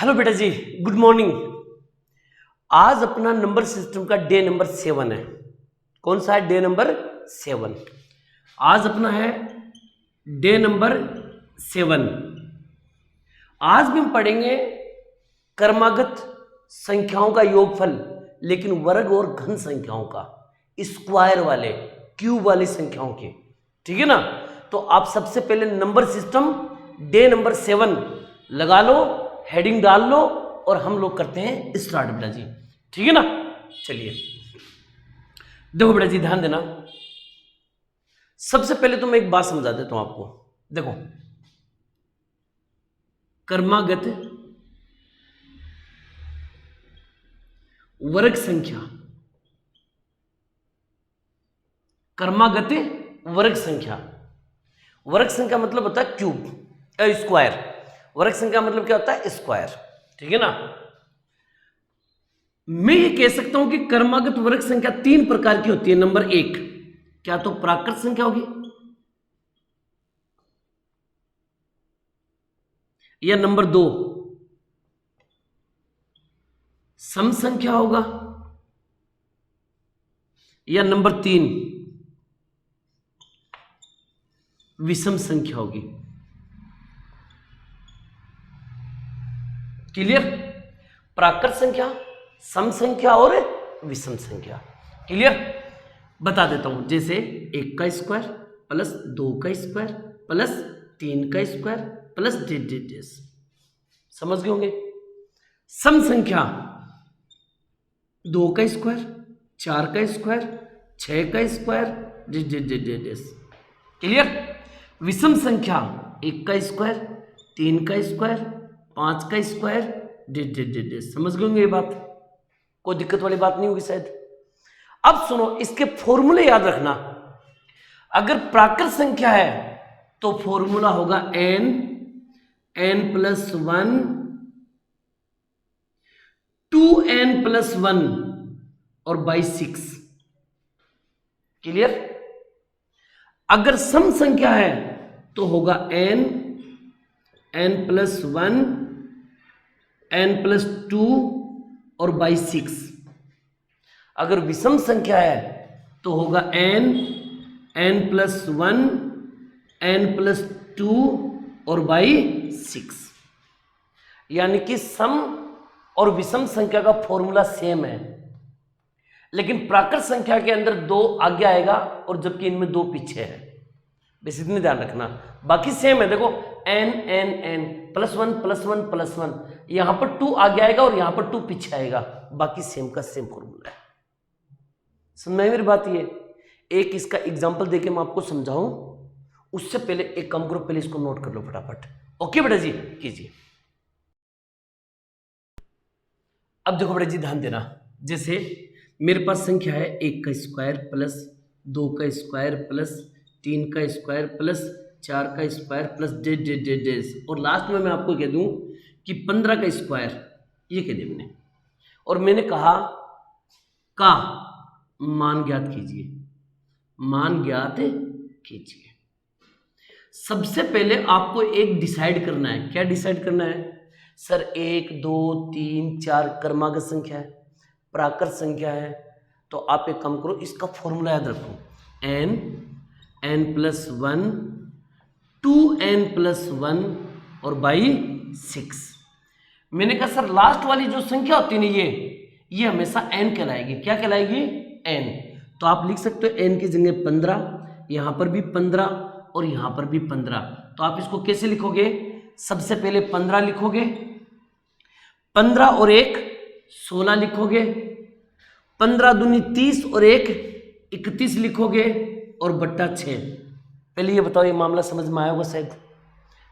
Hello बेटा जी, good morning. आज अपना नंबर सिस्टम का डे नंबर 7 है। कौन सा है? Day number 7। आज अपना है डे नंबर 7। आज भी हम पढ़ेंगे क्रमागत संख्याओं का योगफल, लेकिन वर्ग और घन संख्याओं का, स्क्वायर वाले, क्यूब वाली संख्याओं के। ठीक है ना? तो आप सबसे पहले नंबर सिस्टम डे नंबर 7 लगा लो, हेडिंग डाल लो और हम लोग करते हैं स्टार्ट बेटा जी। ठीक है ना? चलिए देखो बेटा जी, ध्यान देना। सबसे पहले तो मैं एक बात समझा देता हूं आपको। देखो, क्रमागत वर्ग संख्या, क्रमागत वर्ग संख्या, वर्ग संख्या मतलब होता है क्यूब, स्क्वायर। वर्ग संख्या मतलब क्या होता है? स्क्वायर। ठीक है ना? मैं ये कह सकता हूं कि क्रमागत वर्ग संख्या 3 प्रकार की होती है। नंबर 1, क्या तो प्राकृत संख्या होगी, या नंबर 2 सम संख्या होगा, या नंबर 3 विषम संख्या होगी। क्लियर? प्राकृत संख्या, सम संख्या और विषम संख्या। क्लियर? बता देता हूं। जैसे 1 का स्क्वायर प्लस 2 का स्क्वायर प्लस 3 का स्क्वायर प्लस डेस। समझ गए होंगे? सम संख्या 2 का स्क्वायर, 4 का स्क्वायर, 6 का स्क्वायर, डेस। क्लियर? विषम संख्या 1 का स्क्वायर, 3 का स्क्वायर, 5 का स्क्वायर, डेस। समझ गए होंगे ये बात? कोई दिक्कत वाली बात नहीं होगी शायद। अब सुनो, इसके फॉर्मूले याद रखना। अगर प्राकृत संख्या है तो फॉर्मूला होगा n प्लस 1 2n प्लस 1 और बाई 6। क्लियर? अगर सम संख्या है तो होगा n प्लस 1 n प्लस 2 और बाई 6। अगर विषम संख्या है तो होगा n प्लस 1 n प्लस 2 और बाई 6। यानी कि सम और विषम संख्या का फॉर्मूला सेम है, लेकिन प्राकृत संख्या के अंदर 2 आगे आएगा और जबकि इनमें 2 पीछे है। बस इतनी ध्यान रखना, बाकी सेम है। देखो n प्लस 1 प्लस 1 प्लस 1, यहां पर 2 आगे आएगा और यहां पर 2 पीछे आएगा, बाकी सेम का सेम फॉर्मूला है। समझ में मेरी बात? ये एक इसका एग्जांपल देके मैं आपको समझाऊं, उससे पहले एक काम करो, पहले इसको नोट कर लो फटाफट। ओके बेटा जी, कीजिए। अब देखो बेटा जी, ध्यान देना। जैसे मेरे पास संख्या है 1 का स्क्वायर प्लस 2 का स्क्वायर प्लस 3 का स्क्वायर प्लस 4 का स्क्वायर प्लस डेज, और लास्ट में मैं आपको कह दूं कि 15 का स्क्वायर, ये कह दिया मैंने। और मैंने कहा का मान ज्ञात कीजिए, मान ज्ञात कीजिए। सबसे पहले आपको एक डिसाइड करना है। क्या डिसाइड करना है? सर 1 2 3 4 क्रमागत संख्या है, प्राकृत संख्या है, तो आप एक काम करो, इसका फॉर्मूला याद रखो। n प्लस 1 2n प्लस 1 और बाई 6। मैंने कहा सर लास्ट वाली जो संख्या होती है ना, ये हमेशा n कहलाएगी। क्या कहलाएगी? n। तो आप लिख सकते हो n की जगह 15, यहां पर भी 15 और यहां पर भी 15। तो आप इसको कैसे लिखोगे? सबसे पहले 15 लिखोगे, 15 और 1 16 लिखोगे, 15 दूनी 30 और 1 31 लिखोगे और बट्टा 6। पहले ये बताओ, ये मामला समझ में आया होगा शायद।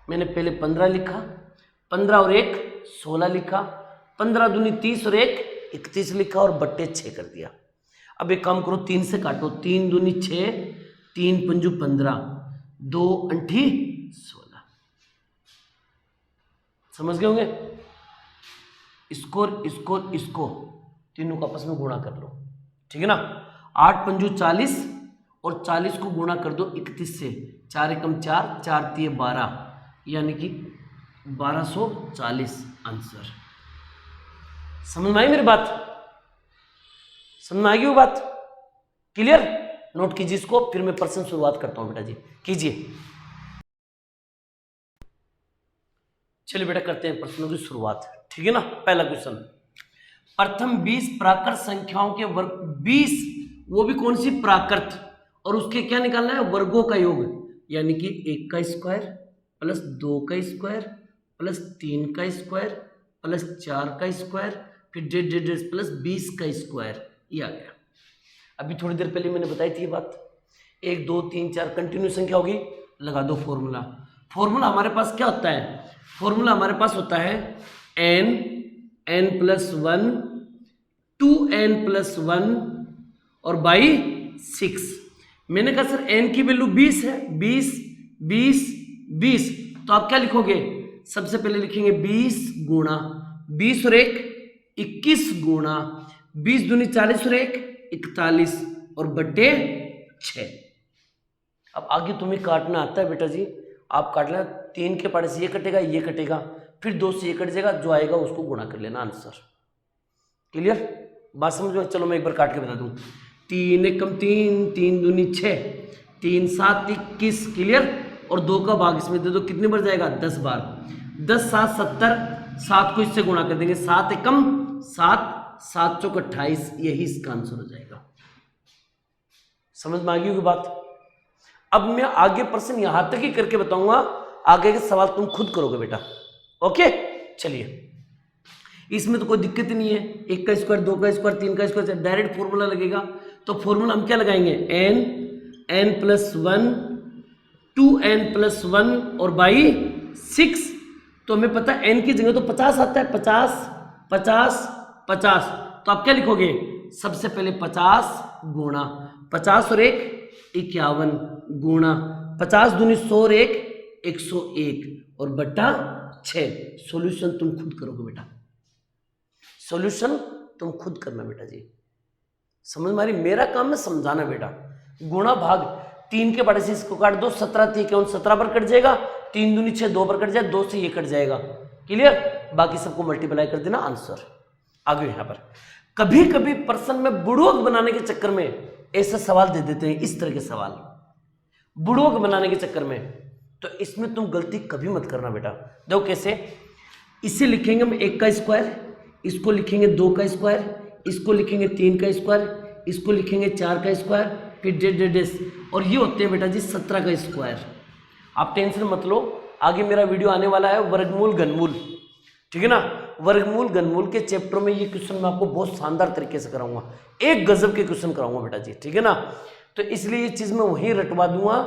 मैंने पहले 15 लिखा, 15 और 1 16 लिखा, 15 दूनी 30 और 1 31 लिखा और बट्टे 6 कर दिया। अब एक काम करो, 3 से काटो, 3 दूनी 6, 3 पंजू 15, 2 अंठी 16। समझ गए होंगे? इसको तीनों को आपस में गुणा कर लो। ठीक है ना? 8 पंजू 40 और 40 को गुणा कर दो 31 से, 4 एकम 4, 4 तिये 12, यानी कि 1240 आंसर। समझ में आई मेरी बात? समझ में आएगी वो बात? क्लियर? नोट कीजिए इसको, फिर मैं प्रश्न शुरुआत करता हूं बेटा जी, कीजिए। चलिए बेटा करते हैं प्रश्नों की शुरुआत, ठीक है ना। पहला क्वेश्चन, प्रथम 20 प्राकृत संख्याओं के वर्ग, 20 वो भी कौन सी प्राकृत, और उसके क्या निकालना है, वर्गों का योग, यानी कि 1 का स्क्वायर प्लस 2 का स्क्वायर प्लस 3 का स्क्वायर प्लस 4 का स्क्वायर फिर डेढ़ प्लस 20 का स्क्वायर, ये आ गया। अभी थोड़ी देर पहले मैंने बताई थी ये बात, 1 2 3 4 कंटिन्यू संख्या होगी, लगा दो फॉर्मूला। फॉर्मूला हमारे पास क्या होता है, फॉर्मूला हमारे पास होता है n प्लस 1 2n प्लस 1 और बाई 6। मैंने कहा सर n की वैल्यू 20 है, 20 20 20, तो आप क्या लिखोगे, सबसे पहले लिखेंगे 20 गुणा 20 और 1 21 गुणा 20 दूनी 40 और 1 41 और बट्टे 6। अब आगे तुम्हें काटना आता है बेटा जी, आप काट लेना, 3 के पाड़े से ये कटेगा, फिर 2 से ये कट जाएगा, जो आएगा उसको गुणा कर लेना आंसर। क्लियर? बात समझ में? चलो मैं एक बार काट के बता दूं, 3 एकम 3, 3 दूनी 6, 3 7 21, क्लियर, और 2 का भाग इसमें दे दो, कितने बार जाएगा, 10 बार, 10 7 70, 7 को इससे गुणा कर देंगे, 7 एकम 7, 7 चौक 28, यही इसका आंसर हो जाएगा। समझ में आ गई होगी बात? अब मैं आगे प्रश्न यहां तक ही करके बताऊंगा, आगे के सवाल तुम खुद करोगे बेटा, ओके। चलिए, इसमें तो कोई दिक्कत ही नहीं है, 1 का स्क्वायर 2 का स्क्वायर 3 का स्क्वायर, डायरेक्ट फॉर्मूला लगेगा। तो फॉर्मूला हम क्या लगाएंगे, n प्लस 1 2n प्लस 1 और बाई 6। तो हमें पता है n की जगह तो 50 आता है, 50 50 50, तो आप क्या लिखोगे, सबसे पहले 50 गुणा 50 और 1 51 गुणा 50 दूनी 100 और 1 101 और बट्टा 6। सॉल्यूशन तुम खुद करोगे बेटा, सॉल्यूशन तुम खुद करना बेटा जी। समझ मारी? मेरा काम है समझाना बेटा। गुणा भाग, 3 के बड़े से इसको काट दो, 17 3 के 17 पर कट जाएगा, 3 दूनी 6 2 पर कट जाए, 2 से ये कट जाएगा, क्लियर। बाकी सबको मल्टीप्लाई कर देना, आंसर आ गया। यहाँ पर कभी कभी प्रश्न में बुड़वक बनाने के चक्कर में ऐसे सवाल दे देते हैं, इस तरह के सवाल बुड़वक बनाने के चक्कर में, तो इसमें तुम गलती कभी मत करना बेटा। देखो कैसे, इसे लिखेंगे हम 1 का स्क्वायर, इसको लिखेंगे 2 का स्क्वायर, इसको लिखेंगे 3 का स्क्वायर, इसको लिखेंगे 4 का स्क्वायर, फिर डेढ़, और ये होते हैं बेटा जी 17 का स्क्वायर। आप टेंशन मत लो, आगे मेरा वीडियो आने वाला है वर्गमूल घनमूल, ठीक है ना। वर्गमूल घनमूल के चैप्टर में ये क्वेश्चन मैं आपको बहुत शानदार तरीके से कराऊंगा, एक गजब के क्वेश्चन कराऊंगा बेटा जी, ठीक है ना। तो इसलिए ये चीज मैं वहीं रटवा दूंगा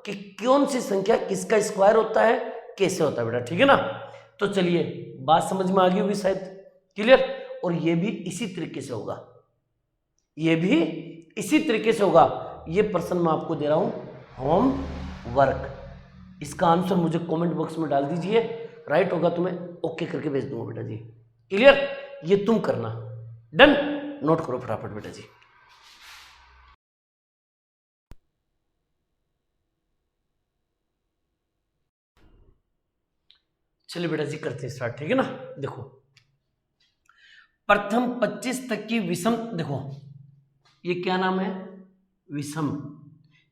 कि कौन सी संख्या किसका स्क्वायर होता है, कैसे होता है बेटा, ठीक है ना। तो चलिए, बात समझ में आ गई होगी शायद, क्लियर। और ये भी इसी तरीके से होगा, ये भी इसी तरीके से होगा। ये प्रश्न मैं आपको दे रहा हूं होम वर्क, इसका आंसर मुझे कमेंट बॉक्स में डाल दीजिए, राइट होगा तो मैं ओके करके भेज दूंगा बेटा जी, क्लियर। ये तुम करना, डन। नोट करो फटाफट बेटा जी। चलिए बेटा जी करते हैं स्टार्ट, ठीक है ना। देखो, प्रथम 25 तक की विषम, देखो ये क्या नाम है, विषम,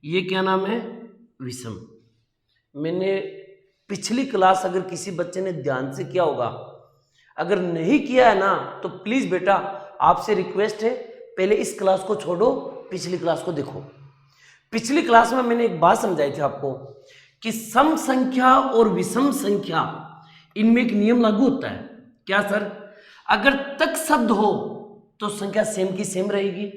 ये क्या नाम है, विषम। मैंने पिछली क्लास अगर किसी बच्चे ने ध्यान से किया होगा, अगर नहीं किया है ना तो प्लीज बेटा आपसे रिक्वेस्ट है, पहले इस क्लास को छोड़ो, पिछली क्लास को देखो। पिछली क्लास में मैंने एक बात समझाई थी आपको कि सम संख्या और विषम संख्या, इनमें एक नियम लागू होता है। क्या सर? अगर तक शब्द हो तो संख्या सेम की सेम रहेगी,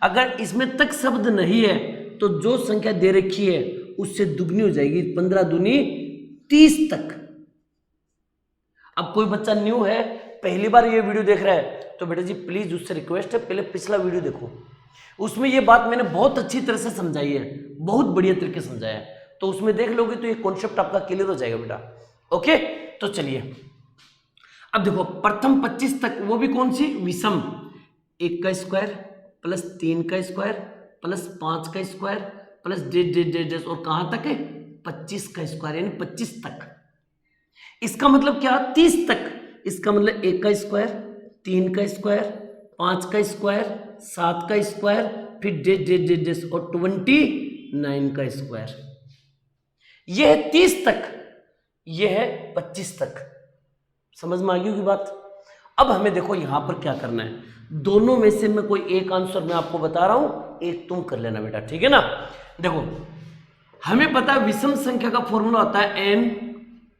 अगर इसमें तक शब्द नहीं है तो जो संख्या दे रखी है उससे दुगनी हो जाएगी, 15 दूनी 30 तक। अब कोई बच्चा न्यू है, पहली बार ये वीडियो देख रहा है, तो बेटा जी प्लीज उससे रिक्वेस्ट है पहले पिछला वीडियो देखो, उसमें ये बात मैंने बहुत अच्छी तरह से समझाई है, बहुत बढ़िया तरीके से समझाया है, तो उसमें देख लोगे तो ये कॉन्सेप्ट आपका क्लियर हो जाएगा बेटा, ओके। तो चलिए अब देखो, प्रथम 25 तक, वो भी कौन सी, विषम, 1 का स्क्वायर प्लस 3 का स्क्वायर प्लस 5 का स्क्वायर प्लस डेढ़, और कहां तक है, 25 का स्क्वायर, यानी 25 तक। इसका मतलब क्या, 30 तक। इसका मतलब 1 का स्क्वायर 3 का स्क्वायर, 5 का स्क्वायर, 7 का स्क्वायर, फिर डेस और 29 का स्क्वायर। यह है 30 तक, यह है 25 तक। समझ में आ गई होगी बात। अब हमें देखो यहां पर क्या करना है, दोनों में से मैं कोई एक आंसर मैं आपको बता रहा हूं, एक तुम कर लेना बेटा, ठीक है ना। देखो हमें पता है विषम संख्या का फॉर्मूला होता है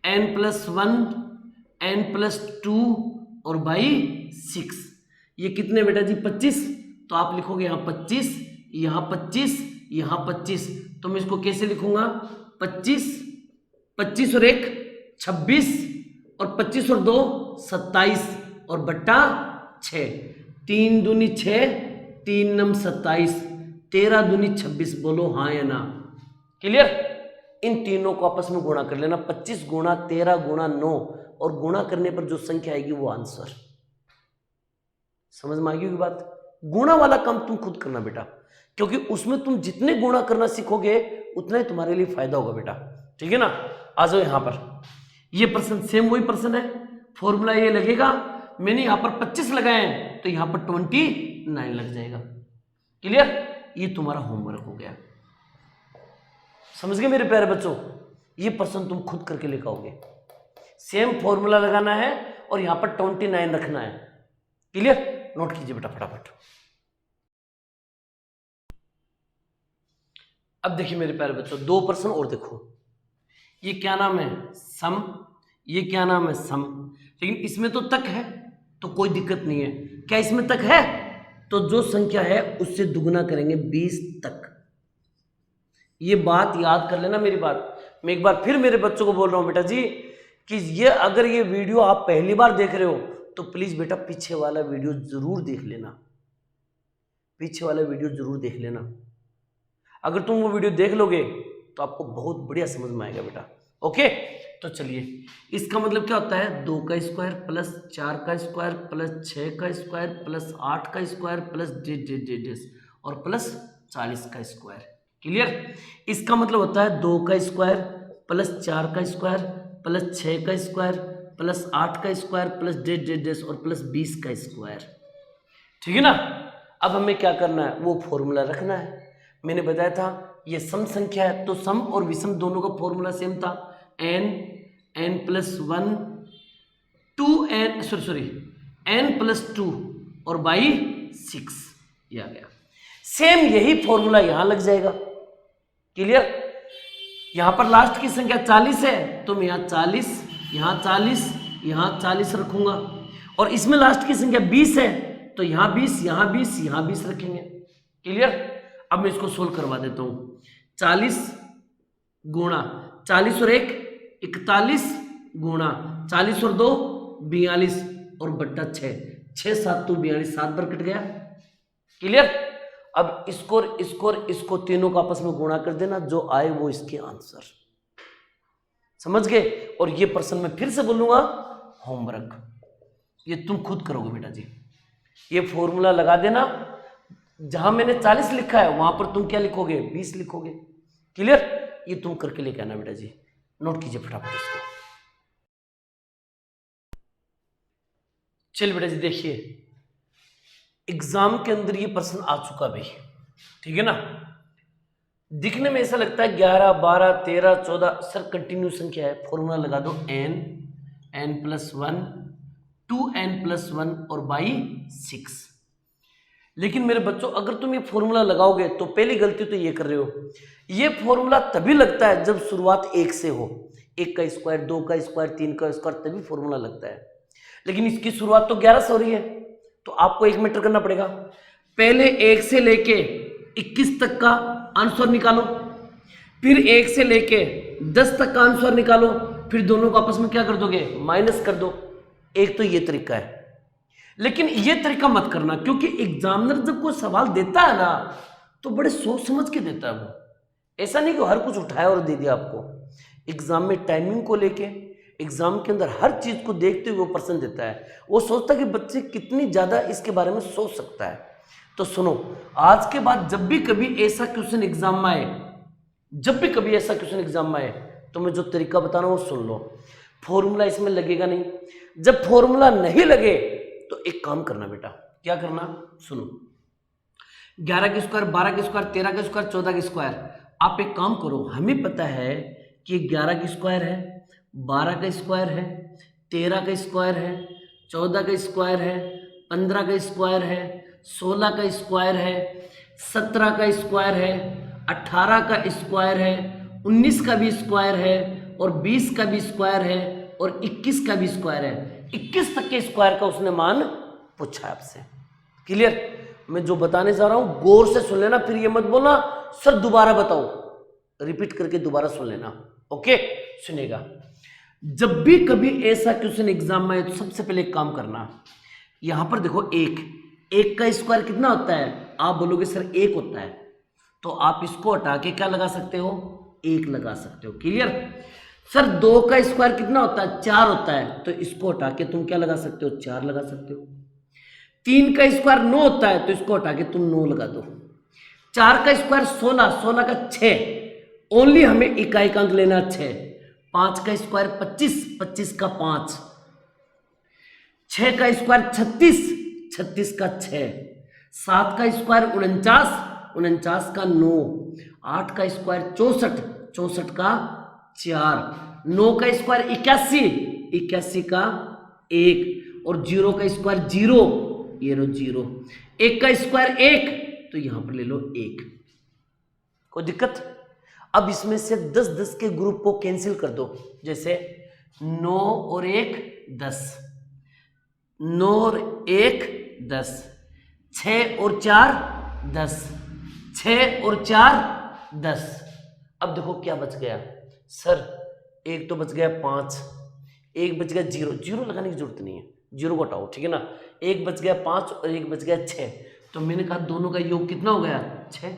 n प्लस 1, n प्लस 2 और बाई 6। ये कितने बेटा जी 25, तो आप लिखोगे यहाँ 25, यहाँ 25, यहाँ 25। तो मैं इसको कैसे लिखूंगा, 25, 25 और 1 26 और 25 और 2 27 और बट्टा 6, 3 दूनी 6, 3 नम 27, 13 दूनी 26। बोलो हाँ या ना, क्लियर। इन तीनों को आपस में गुणा कर लेना, 25 गुणा 13 गुणा 9, और गुणा करने पर जो संख्या आएगी वो आंसर। समझ में आ गई बात। गुणा वाला काम तुम खुद करना बेटा, क्योंकि उसमें तुम जितने गुणा करना सीखोगे उतना ही तुम्हारे लिए फायदा होगा बेटा, ठीक है ना। आ जाओ यहां पर, ये प्रश्न सेम वही प्रश्न है, फॉर्मूला ये लगेगा, मैंने यहां पर 25 लगाए हैं तो यहां पर 29 लग जाएगा, क्लियर। ये तुम्हारा होमवर्क हो गया, समझ गए मेरे प्यारे बच्चों। ये प्रश्न तुम खुद करके लेकर आओगे, सेम फॉर्मूला लगाना है और यहां पर 29 रखना है, क्लियर। नोट कीजिए बेटा फटाफट। अब देखिए मेरे प्यारे बच्चों, दो प्रश्न और देखो। ये क्या नाम है, सम, ये क्या नाम है, सम। लेकिन इसमें तो तक है तो कोई दिक्कत नहीं है। क्या इसमें तक है, तो जो संख्या है उससे दुगुना करेंगे 20 तक। ये बात याद कर लेना मेरी बात। मैं एक बार फिर मेरे बच्चों को बोल रहा हूं बेटा जी कि ये अगर ये वीडियो आप पहली बार देख रहे हो तो प्लीज बेटा पीछे वाला वीडियो जरूर देख लेना, पीछे वाला वीडियो जरूर देख लेना। अगर तुम वो वीडियो देख लोगे तो आपको बहुत बढ़िया समझ में आएगा बेटा, ओके। तो चलिए, इसका मतलब क्या होता है, 2 का स्क्वायर प्लस 4 का स्क्वायर प्लस 6 का स्क्वायर प्लस 8 का स्क्वायर प्लस डेस और प्लस 40 का स्क्वायर, क्लियर। इसका मतलब होता है 2 का स्क्वायर प्लस 4 का स्क्वायर प्लस 6 का स्क्वायर प्लस 8 का स्क्वायर प्लस डेस और प्लस 20 का स्क्वायर, ठीक है ना। अब हमें क्या करना है, वो फॉर्मूला रखना है। मैंने बताया था ये सम संख्या है तो सम और विषम दोनों का फॉर्मूला सेम था, n plus 1 2n n plus 2 और बाई 6, ये आ गया। सेम यही फॉर्मूला यहां लग जाएगा, क्लियर। यहां पर लास्ट की संख्या 40 है तो मैं यहां 40, यहां 40, यहां 40 रखूंगा, और इसमें लास्ट की संख्या 20 है तो यहां 20, यहां 20, यहां 20 रखेंगे, क्लियर। अब मैं इसको सोल्व करवा देता हूं। 40 गुणा 40 और 1 41 गुणा 40 और 2 42 और बट्टा 6, 6 7 42, 7 बार कट गया, क्लियर। अब इसको तीनों को आपस में गुणा कर देना, जो आए वो इसके आंसर, समझ गए। और ये प्रश्न मैं फिर से बोलूंगा, होमवर्क ये तुम खुद करोगे बेटा जी। ये फॉर्मूला लगा देना, जहां मैंने 40 लिखा है वहां पर तुम क्या लिखोगे, 20 लिखोगे, क्लियर। ये तुम करके लेके आना बेटा जी, नोट कीजिए फटाफट इसको। चलिए बेटा जी देखिए, एग्जाम के अंदर ये प्रश्न आ चुका भाई, ठीक है ना। दिखने में ऐसा लगता है 11 12 13 14, सर कंटिन्यू संख्या है, फॉर्मूला लगा दो n प्लस 1 2n प्लस 1 और बाई 6। लेकिन मेरे बच्चों अगर तुम ये फॉर्मूला लगाओगे तो पहली गलती तो ये कर रहे हो, ये फॉर्मूला तभी लगता है जब शुरुआत 1 से हो, 1 का स्क्वायर 2 का स्क्वायर 3 का स्क्वायर, तभी फॉर्मूला लगता है। लेकिन इसकी शुरुआत तो 11 से हो रही है, तो आपको एक मीटर करना पड़ेगा। पहले 1 से लेके 21 तक का आंसर निकालो, फिर 1 से लेके 10 तक का आंसर निकालो, फिर दोनों को आपस में क्या कर दोगे, माइनस कर दो। एक तो ये तरीका है, लेकिन ये तरीका मत करना, क्योंकि एग्जामिनर जब कोई सवाल देता है ना तो बड़े सोच समझ के देता है वो, ऐसा नहीं कि हर कुछ उठाया और दे दिया आपको। एग्जाम में टाइमिंग को लेके, एग्जाम के अंदर हर चीज को देखते हुए वो प्रश्न देता है। वो सोचता है कि बच्चे कितनी ज्यादा इसके बारे में सोच सकता है। तो सुनो, आज के बाद जब भी कभी ऐसा क्वेश्चन एग्जाम में आए, जब भी कभी ऐसा क्वेश्चन एग्जाम में आए, तो मैं जो तरीका बता रहा हूं वो सुन लो। फॉर्मूला इसमें लगेगा नहीं, जब फॉर्मूला नहीं लगे तो एक काम करना बेटा, क्या करना, सुनो, 11 का स्क्वायर, 12 का स्क्वायर, 13 का स्क्वायर, 14 का स्क्वायर। आप एक काम करो, हमें पता है कि 11 का स्क्वायर है, 12 का स्क्वायर है, 13 का स्क्वायर है, 14 का स्क्वायर है, 15 का स्क्वायर है, 16 का स्क्वायर है, 17 का स्क्वायर है, 18 का स्क्वायर है, 19 का भी स्क्वायर है, और 20 का भी स्क्वायर है, और 21 का भी स्क्वायर है। 21 तक के स्क्वायर का उसने मान पूछा आपसे। क्लियर? मैं जो बताने जा रहा हूं गौर से सुन लेना, फिर ये मत बोलना सर दोबारा बताओ, रिपीट करके दोबारा सुन लेना। ओके, सुनेगा। जब भी कभी ऐसा क्वेश्चन एग्जाम में आए तो सबसे पहले एक काम करना, यहां पर देखो एक का स्क्वायर कितना होता है, आप बोलोगे सर 1 होता है, तो आप इसको हटा के क्या लगा सकते हो, 1 लगा सकते हो। क्लियर? सर 2 का स्क्वायर कितना होता है, 4 होता है, तो इसको हटा के तुम क्या लगा सकते हो, 4 लगा सकते हो। 3 का स्क्वायर 9 होता है, तो इसको हटा के तुम 9 लगा दो। 4 का स्क्वायर 16, 16 का 6, ओनली हमें इकाई का अंक लेना 6। 5 का स्क्वायर 25, 25 का 5। 6 का स्क्वायर 36, 36 का 6। 7 का स्क्वायर 49, 49 का 9। 8 का स्क्वायर 64, 64 का 4। 9 का स्क्वायर 81, 81 का 1, और 0 का स्क्वायर 0, ये लो 0। 1 का स्क्वायर 1, तो यहां पर ले लो 1। कोई दिक्कत? अब इसमें से 10 10 के ग्रुप को कैंसिल कर दो, जैसे 9 और 1 10, 9 और 1 10, 6 और 4 10, 6 और 4 10। अब देखो क्या बच गया सर, एक तो बच गया 5, एक बच गया 0, 0 लगाने की जरूरत नहीं है, 0 को हटाओ, ठीक है ना। एक बच गया 5 और एक बच गया 6, तो मैंने कहा दोनों का योग कितना हो गया, 6।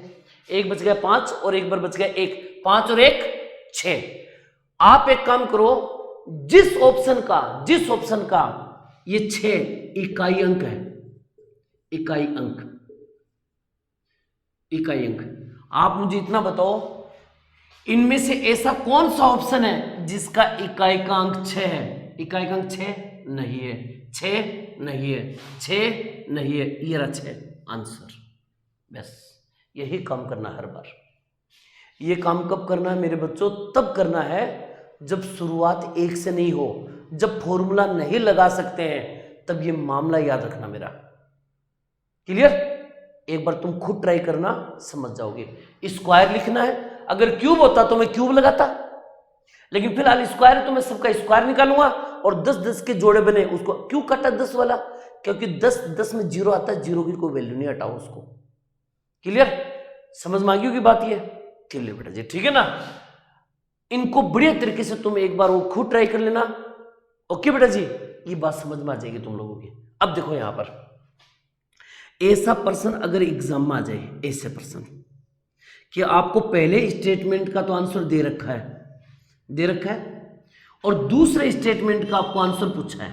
एक बच गया 5 और एक बार बच गया 1, 5 और 1 6। आप एक काम करो, जिस ऑप्शन का ये 6 इकाई अंक है, इकाई अंक, आप मुझे इतना बताओ, इनमें से ऐसा कौन सा ऑप्शन है जिसका इकाई का अंक 6 है? इकाई का अंक 6 नहीं है, 6 नहीं है, 6 नहीं है, ये रहा 6 आंसर। बस यही काम करना हर बार। ये काम कब करना है मेरे बच्चों? तब करना है जब शुरुआत 1 से नहीं हो, जब फॉर्मूला नहीं लगा सकते हैं, तब ये मामला याद रखना मेरा। क्लियर? एक बार तुम खुद ट्राई करना, समझ जाओगे। स्क्वायर लिखना है, अगर क्यूब होता तो मैं क्यूब लगाता, लेकिन फिलहाल स्क्वायर है तो मैं सबका स्क्वायर निकालूंगा, और 10 10 के जोड़े बने उसको क्यों काटा 10 वाला, क्योंकि 10 10 में 0 आता है, 0 की कोई वैल्यू नहीं, हटाओ उसको। क्लियर? समझ में आ गई होगी बात ये? क्लियर बेटा जी, ठीक है ना। इनको बढ़िया तरीके से तुम एक बार वो खुद ट्राई कर लेना। ओके बेटा जी, ये बात समझ में आ जाएगी तुम लोगों की। अब देखो यहां पर ऐसा पर्सन अगर एग्जाम में आ जाए, ऐसे पर्सन कि आपको पहले स्टेटमेंट का तो आंसर दे रखा है और दूसरे स्टेटमेंट का आपको आंसर पूछा है।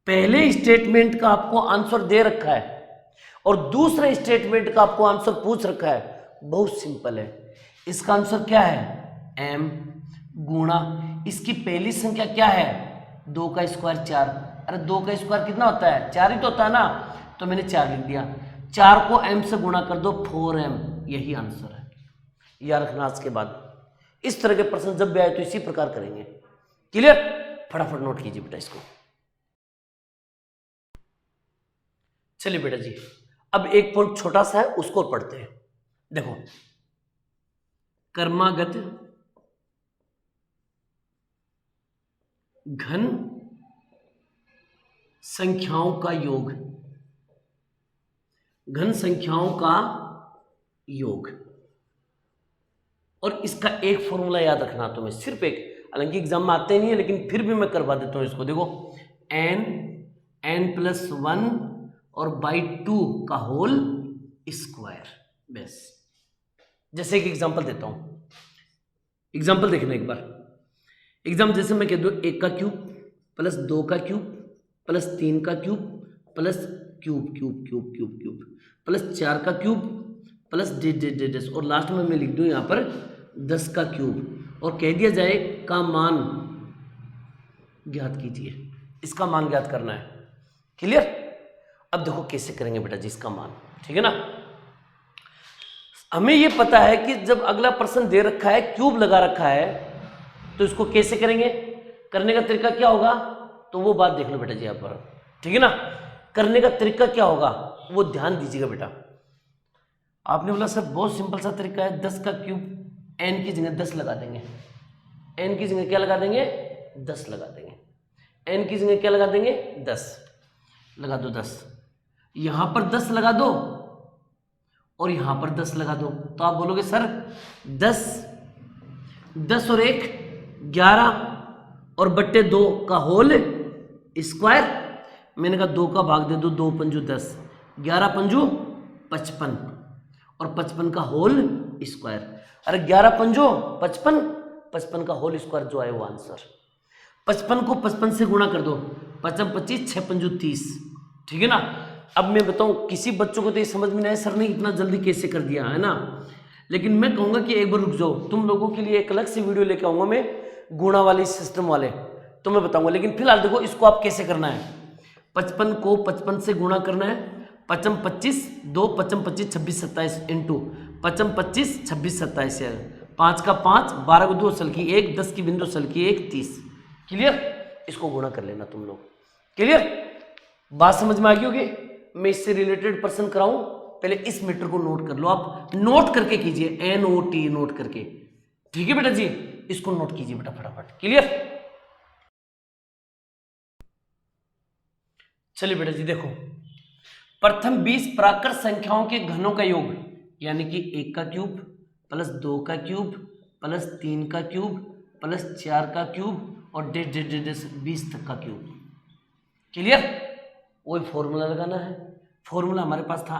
पहले स्टेटमेंट का आपको आंसर दे रखा है और दूसरे स्टेटमेंट का आपको आंसर पूछ रखा है। बहुत सिंपल है, इसका आंसर क्या है, m गुणा इसकी पहली संख्या क्या है, 2 का स्क्वायर 4। अरे 2 का स्क्वायर कितना होता है, 4 ही तो होता है ना, तो मैंने 4 लिख दिया। 4 को m से गुणा कर दो, 4m, यही आंसर है। याद रखना आज के बाद इस तरह के प्रश्न जब भी आए तो इसी प्रकार करेंगे। क्लियर? फटाफट नोट कीजिए बेटा इसको। चलिए बेटा जी, अब एक पॉइंट छोटा सा है उसको पढ़ते हैं। देखो, कर्मागत घन संख्याओं का योग, घन संख्याओं का योग, और इसका एक फॉर्मूला याद रखना तुम्हें, सिर्फ एक, हालांकि एग्जाम में आते नहीं है लेकिन फिर भी मैं करवा देता हूं इसको। देखो, n+1 और बाई 2 का होल स्क्वायर। बस, जैसे एक एग्जांपल देता हूं, एग्जांपल देखना एक बार। एग्जाम जैसे मैं कह दूं 1 का क्यूब प्लस 2 का क्यूब प्लस 3 का cube plus cube cube cube cube cube plus 4 का क्यूब प्लस डेस, और लास्ट में मैं लिख दूं यहां पर 10 का क्यूब, और कह दिया जाए का मान ज्ञात कीजिए। इसका मान ज्ञात करना है। क्लियर? अब देखो कैसे करेंगे बेटा जी इसका मान, ठीक है ना। हमें ये पता है कि जब अगला प्रश्न दे रखा है, क्यूब लगा रखा है, तो इसको कैसे करेंगे, करने का तरीका क्या होगा, तो वो बात देख लो बेटा जी यहाँ पर, ठीक है ना। करने का तरीका क्या होगा वो ध्यान दीजिएगा बेटा। आपने बोला सर बहुत सिंपल सा तरीका है, 10 का क्यूब n की जगह 10 लगा देंगे, n की जगह क्या लगा देंगे, 10 लगा देंगे, n की जगह क्या लगा देंगे, 10 लगा दो, 10 यहां पर 10 लगा दो और यहां पर 10 लगा दो, तो आप बोलोगे सर 10 और 1 11 और बट्टे 2 का होल स्क्वायर। मैंने कहा 2 का भाग दे दो, 2 पंजू 10, 11 पंजू 55 और 55 का होल स्क्वायर। अरे 11 पंजो 55, 55 का होल स्क्वायर जो आए वो आंसर। 55 को 55 से गुणा कर दो, 55 25 6 पंजू 30, ठीक है ना। अब मैं बताऊं किसी बच्चों को तो ये समझ में नहीं आया सर ने इतना जल्दी कैसे कर दिया है ना, लेकिन मैं कहूंगा कि एक बार रुक जाओ, तुम लोगों के लिए एक अलग से वीडियो लेके आऊंगा मैं गुणा वाली सिस्टम वाले, तो मैं बताऊंगा। लेकिन फिलहाल देखो इसको आप कैसे करना है, 55 को 55 से गुणा करना है, 55 25 2 55 25 26 27 इंटू 55 25 26 27 है, 5 का 5 12 को 2 सल की 1 10 की बिंदु सल की 1 30। क्लियर? इसको गुणा कर लेना तुम लोग। क्लियर? बात समझ में आ गई होगी। मैं इससे रिलेटेड प्रश्न कराऊं, पहले इस मीटर को नोट कर लो, आप नोट करके कीजिए, NOT नोट करके, ठीक है बेटा जी, इसको नोट कीजिए बेटा फटाफट। क्लियर? चलिए बेटा जी देखो, प्रथम 20 प्राकृत संख्याओं के घनों का योग, यानी कि 1 का क्यूब प्लस 2 का क्यूब प्लस 3 का क्यूब प्लस 4 का क्यूब और 20 तक का क्यूब। क्लियर? वही फॉर्मूला लगाना है। फॉर्मूला हमारे पास था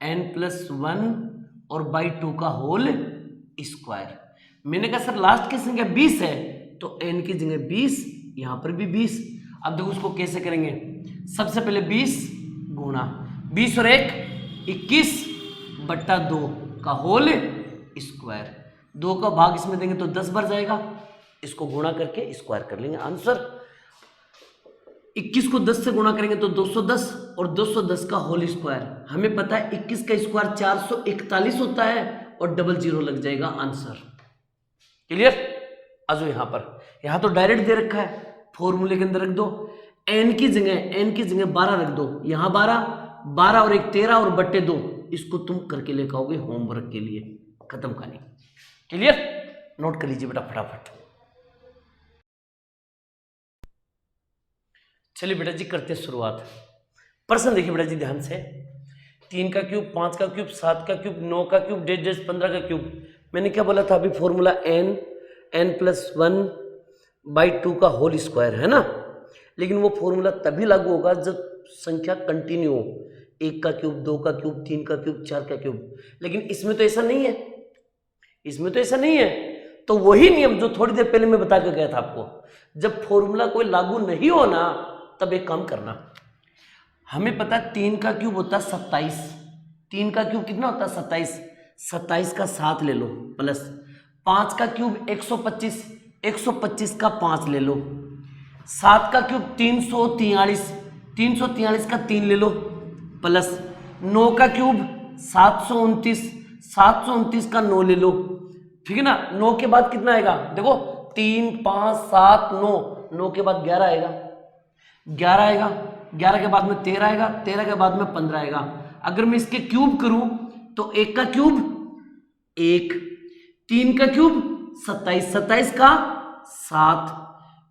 n+1 और बाई 2 का होल स्क्वायर। मैंने कहा सर लास्ट की संख्या 20 है, तो n की जगह 20, यहां पर भी 20। अब देखो उसको कैसे करेंगे, सबसे पहले 20 गुणा 20 और 1 21 बट्टा 2 का होल स्क्वायर, 2 का भाग इसमें देंगे तो 10 बार जाएगा, इसको गुणा करके स्क्वायर कर लेंगे आंसर। 21 को 10 से गुणा करेंगे तो 210 और 210 का होल स्क्वायर। हमें पता है 21 का स्क्वायर 441 होता है और डबल जीरो लग जाएगा आंसर। क्लियर? आज यहां तो डायरेक्ट दे रखा है, फॉर्मूले के अंदर रख दो, n की जगह 12 रख दो, यहां 12 और 1 13 और बट्टे 2, इसको तुम करके लेकर आओगे होमवर्क के लिए, खत्म कहानी। क्लियर? नोट कर लीजिए बेटा फटाफट। चलिए बेटा जी करते हैं शुरुआत। प्रश्न देखिए बेटा जी ध्यान से, 3 का क्यूब 5 का क्यूब 7 का क्यूब 9 का क्यूब 15 का क्यूब। मैंने क्या बोला था अभी, फॉर्मूला n+1 बाई 2 का होल स्क्वायर है ना, लेकिन वो फॉर्मूला तभी लागू होगा जब संख्या कंटिन्यू हो, 1 का क्यूब 2 का क्यूब 3 का क्यूब 4 का क्यूब। लेकिन इसमें तो ऐसा नहीं है, इसमें तो ऐसा नहीं है। तो वही नियम जो थोड़ी देर पहले मैं बता के गया था आपको, जब फॉर्मूला कोई लागू नहीं हो ना, तब एक काम करना, हमें पता है 3 का क्यूब होता है 27, 3 का क्यूब कितना होता है 27, 27 का 7 ले लो प्लस 5 का क्यूब 125, 125 का 5 ले लो, 7 का क्यूब 343, 343 का 3 ले लो प्लस 9 का क्यूब 729, 729 का 9 ले लो, ठीक है ना। 9 के बाद कितना आएगा, देखो 3 5 7 9, 9 के बाद 11 आएगा, 11 आएगा, 11 के बाद में 13 आएगा, 13 के बाद में 15 आएगा। अगर मैं इसके क्यूब करूं तो 1 का क्यूब 1, 3 का क्यूब 27, 27 का 7,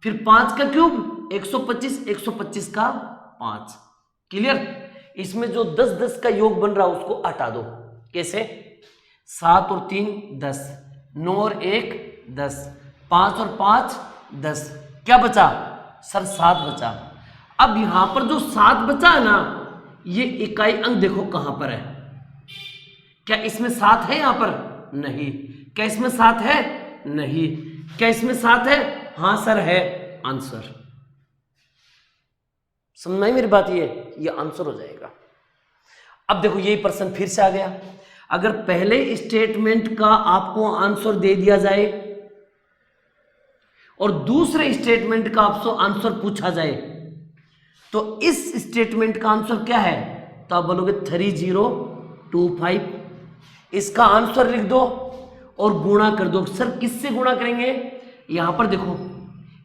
फिर 5 का क्यूब 125, 125 का 5। क्लियर? इसमें जो 10 10 का योग बन रहा है उसको हटा दो। कैसे? 7 और 3 10, 9 और 1 10, 5 और 5 10, क्या बचा सर 7 बचा। अब यहां पर जो 7 बचा है ना, ये इकाई अंक देखो कहां पर है, क्या इसमें 7 है यहां पर? नहीं। क्या इसमें 7 है? नहीं। क्या इसमें 7 है? हां सर है, आंसर। समझ में आई मेरी बात? ये आंसर हो जाएगा। अब देखो यही प्रश्न फिर से आ गया, अगर पहले स्टेटमेंट का आपको आंसर दे दिया जाए और दूसरे स्टेटमेंट का आपसे आंसर पूछा जाए तो इस स्टेटमेंट का आंसर क्या है, तो आप बोलोगे 3025। इसका आंसर लिख दो और गुणा कर दो। सर किससे गुणा करेंगे? यहां पर देखो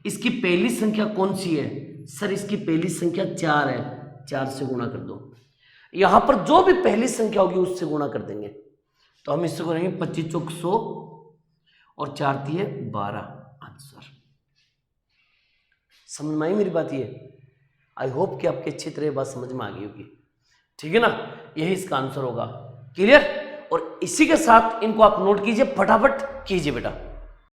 इसकी पहली संख्या कौन सी है? सर इसकी पहली संख्या 4 है, 4 से गुणा कर दो। यहां पर जो भी पहली संख्या होगी उससे गुणा कर देंगे। तो हम इससे करेंगे 25 चौक 100 और 4 दिए 12 आंसर। समझ में आई मेरी बात? ये आई होप कि आपके अच्छी तरह बात समझ में आ गई होगी। ठीक है ना, यही इसका आंसर होगा। क्लियर? और इसी के साथ इनको आप नोट कीजिए, फटाफट कीजिए बेटा।